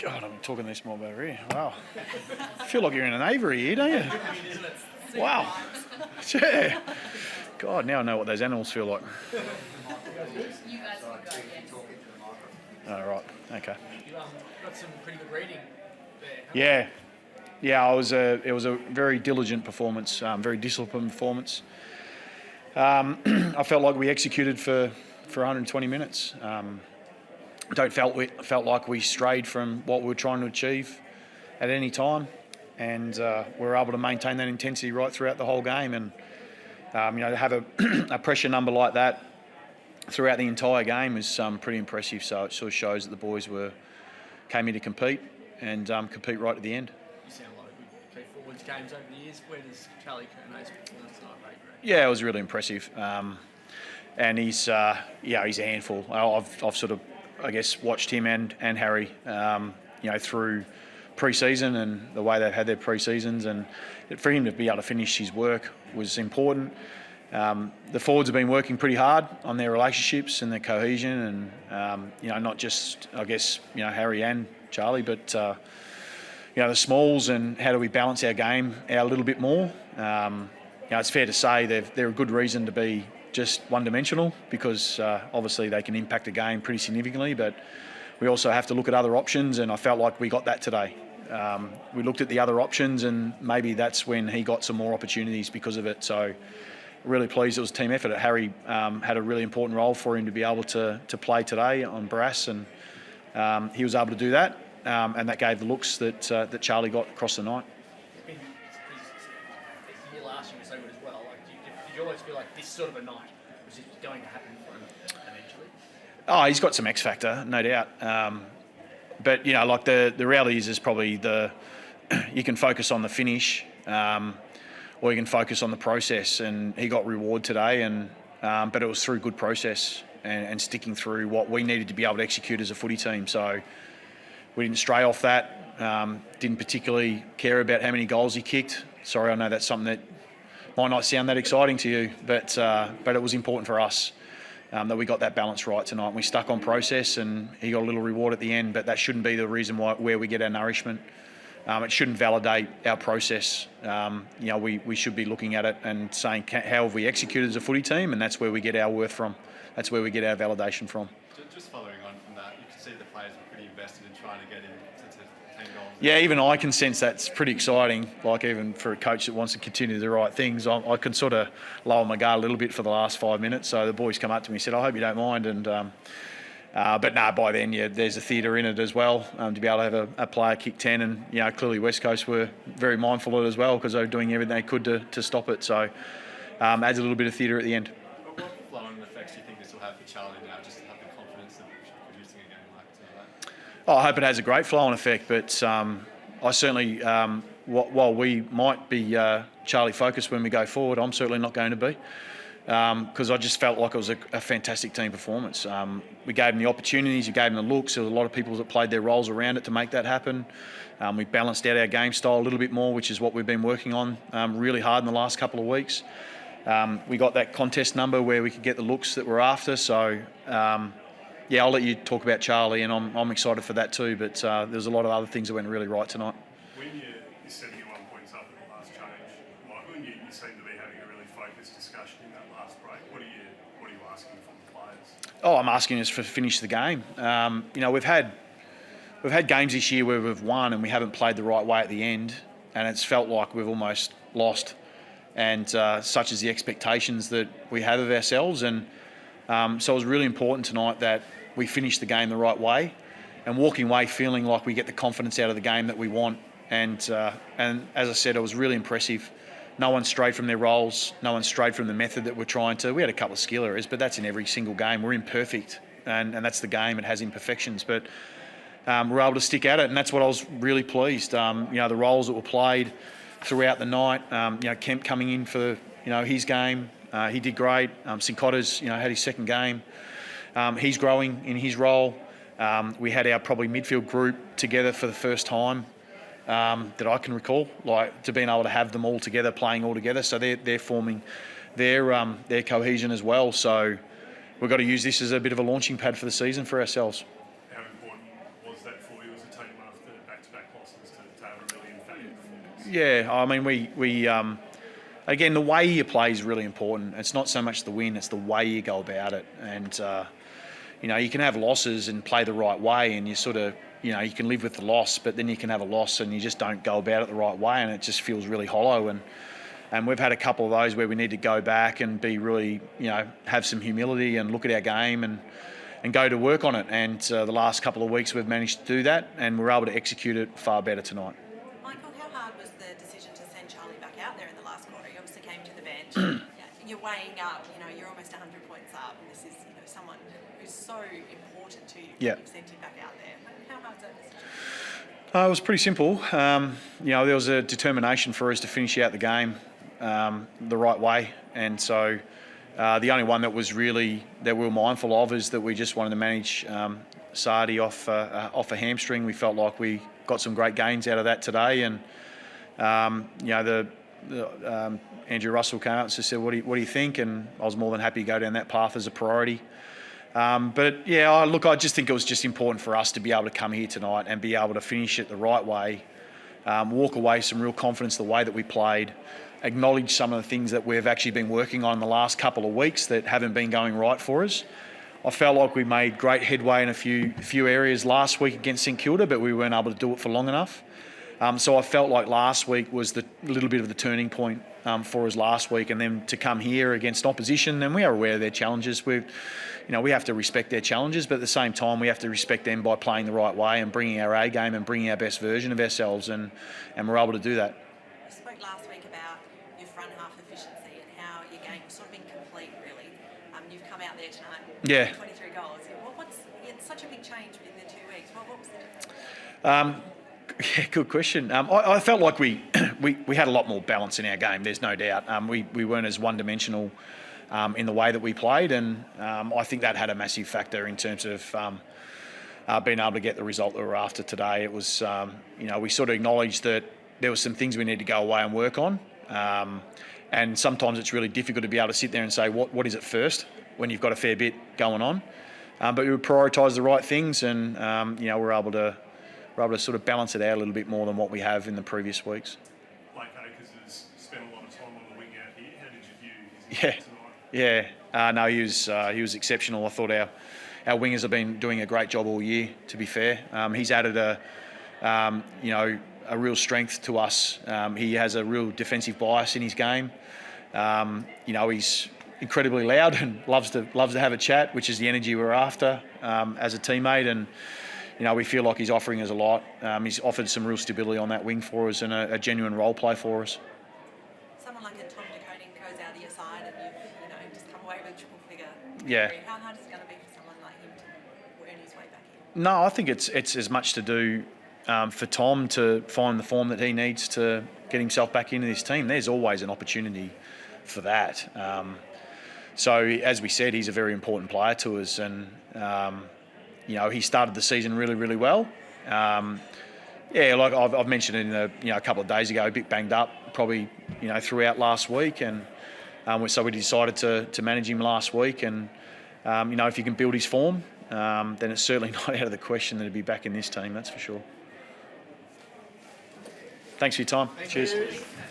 God, I'm talking this mob over here. Wow. I feel like you're in an aviary here, don't you? Wow. Yeah. God, now I know what those animals feel like. You guys can go again. Oh, right. Okay. You got some pretty good reading there. Yeah. Yeah, it was a very diligent performance, very disciplined performance. I felt like we executed for 120 minutes. Felt like we strayed from what we were trying to achieve at any time, and we were able to maintain that intensity right throughout the whole game. And to have a pressure number like that throughout the entire game is pretty impressive. So it sort of shows that the boys came here to compete and compete right at the end. You seen a lot of good key forwards games over the years. Where does Charlie Curnow's performance tonight rate? Yeah, it was really impressive, and he's a handful. I've sort of, I guess, watched him and Harry, through pre-season and the way they've had their pre-seasons, and for him to be able to finish his work was important. The forwards have been working pretty hard on their relationships and their cohesion, and not just, I guess, Harry and Charlie, but the smalls and how do we balance our game out a little bit more. It's fair to say they're a good reason to be just one-dimensional, because obviously they can impact a game pretty significantly, but we also have to look at other options, and I felt like we got that today. We looked at the other options, and maybe that's when he got some more opportunities because of it. So really pleased it was a team effort. Harry had a really important role for him to be able to play today on brass, and he was able to do that, and that gave the looks that Charlie got across the night. Last year was so good as well. Did you always feel like this sort of a night was it going to happen for him eventually? Oh, he's got some X factor, no doubt. But the reality is probably you can focus on the finish, or you can focus on the process. And he got reward today, but it was through good process and sticking through what we needed to be able to execute as a footy team. So we didn't stray off that. Didn't particularly care about how many goals he kicked. Sorry, I know that's something that might not sound that exciting to you, but it was important for us that we got that balance right tonight. We stuck on process, and he got a little reward at the end, but that shouldn't be the reason where we get our nourishment. It shouldn't validate our process. We should be looking at it and saying, how have we executed as a footy team, and that's where we get our worth from. That's where we get our validation from. Just following on from that, you can see the players were pretty invested in trying to get him to 10 goals. Yeah, even I can sense that's pretty exciting. Like, even for a coach that wants to continue the right things, I can sort of lower my guard a little bit for the last 5 minutes. So the boys come up to me and said, I hope you don't mind. And but no, by then, there's a theatre in it as well, to be able to have a player kick 10. And, clearly West Coast were very mindful of it as well, because they were doing everything they could to stop it. So adds a little bit of theatre at the end. What flow-on effects do you think this will have for Charlie now, just to have the confidence of producing a game like tonight? I hope it has a great flow-on effect, but I certainly, while we might be Charlie focused when we go forward, I'm certainly not going to be, because I just felt like it was a fantastic team performance. We gave them the opportunities, we gave them the looks. There was a lot of people that played their roles around it to make that happen. We balanced out our game style a little bit more, which is what we've been working on really hard in the last couple of weeks. We got that contest number where we could get the looks that we're after. So, I'll let you talk about Charlie, and I'm excited for that too. But there's a lot of other things that went really right tonight. When you're 71 points up at the last change, Michael, and you seem to be having a really focused discussion in that last break. What are you asking from the players? Oh, I'm asking us to finish the game. We've had games this year where we've won and we haven't played the right way at the end, and it's felt like we've almost lost. And such as the expectations that we have of ourselves. And so it was really important tonight that we finish the game the right way, and walking away feeling like we get the confidence out of the game that we want. And as I said, it was really impressive. No one strayed from their roles. No one strayed from the method that we're trying to. We had a couple of skill areas, but that's in every single game. We're imperfect, and that's the game. It has imperfections, but we're able to stick at it, and that's what I was really pleased. The roles that were played throughout the night. Kemp coming in for his game, he did great. Sincotta's had his second game. He's growing in his role. We had our probably midfield group together for the first time that I can recall, to being able to have them all together, playing all together. So they're forming their cohesion as well. So we've got to use this as a bit of a launching pad for the season for ourselves. How important Yeah, I mean, we again, the way you play is really important. It's not so much the win; it's the way you go about it. And you can have losses and play the right way, and you sort of, you can live with the loss. But then you can have a loss and you just don't go about it the right way, and it just feels really hollow. And we've had a couple of those where we need to go back and be really, have some humility and look at our game and go to work on it. And the last couple of weeks we've managed to do that, and we're able to execute it far better tonight. Michael, how hard was the decision to send Charlie back out there in the last quarter? He obviously came to the bench. You're weighing up, you're almost 100 points up, and this is, someone who's so important to you. Yeah. You've sent him back out there. How hard is that decision? It was pretty simple. There was a determination for us to finish out the game the right way, and so the only one that we were mindful of is that we just wanted to manage Sardi off a hamstring. We felt like we got some great gains out of that today, and Andrew Russell came out and said, "What do you think?" And I was more than happy to go down that path as a priority. I just think it was just important for us to be able to come here tonight and be able to finish it the right way, walk away some real confidence the way that we played, acknowledge some of the things that we've actually been working on in the last couple of weeks that haven't been going right for us. I felt like we made great headway in a few areas last week against St Kilda, but we weren't able to do it for long enough. So I felt like last week was the little bit of the turning point for us last week, and then to come here against opposition, and we are aware of their challenges. We have to respect their challenges, but at the same time, we have to respect them by playing the right way and bringing our A game and bringing our best version of ourselves, and we're able to do that. You spoke last week about your front half efficiency and how your game was sort of incomplete, really. You've come out there tonight. Yeah. 23 goals. It's such a big change in the 2 weeks. What was the difference? Yeah, good question. I felt like we had a lot more balance in our game. There's no doubt. We weren't as one-dimensional in the way that we played, and I think that had a massive factor in terms of being able to get the result that we're after today. It was, we sort of acknowledged that there were some things we need to go away and work on, and sometimes it's really difficult to be able to sit there and say what is it first when you've got a fair bit going on. But we would prioritise the right things, and we're able to sort of balance it out a little bit more than what we have in the previous weeks. Blake Acres has spent a lot of time on the wing out here. How did you view his impact tonight? No, he was exceptional. I thought our wingers have been doing a great job all year, to be fair. He's added a real strength to us. He has a real defensive bias in his game. He's incredibly loud and loves to have a chat, which is the energy we're after as a teammate, and we feel like he's offering us a lot. He's offered some real stability on that wing for us and a genuine role play for us. Someone like a Tom DeConing goes out of your side and you've just come away with a triple figure. Yeah. How hard is it going to be for someone like him to earn his way back in? No, I think it's as much to do for Tom to find the form that he needs to get himself back into this team. There's always an opportunity for that. So as we said, he's a very important player to us, and he started the season really, really well. Like I've mentioned in a couple of days ago, a bit banged up, probably throughout last week, and so we decided to manage him last week. And if you can build his form, then it's certainly not out of the question that he'd be back in this team. That's for sure. Thanks for your time. Cheers.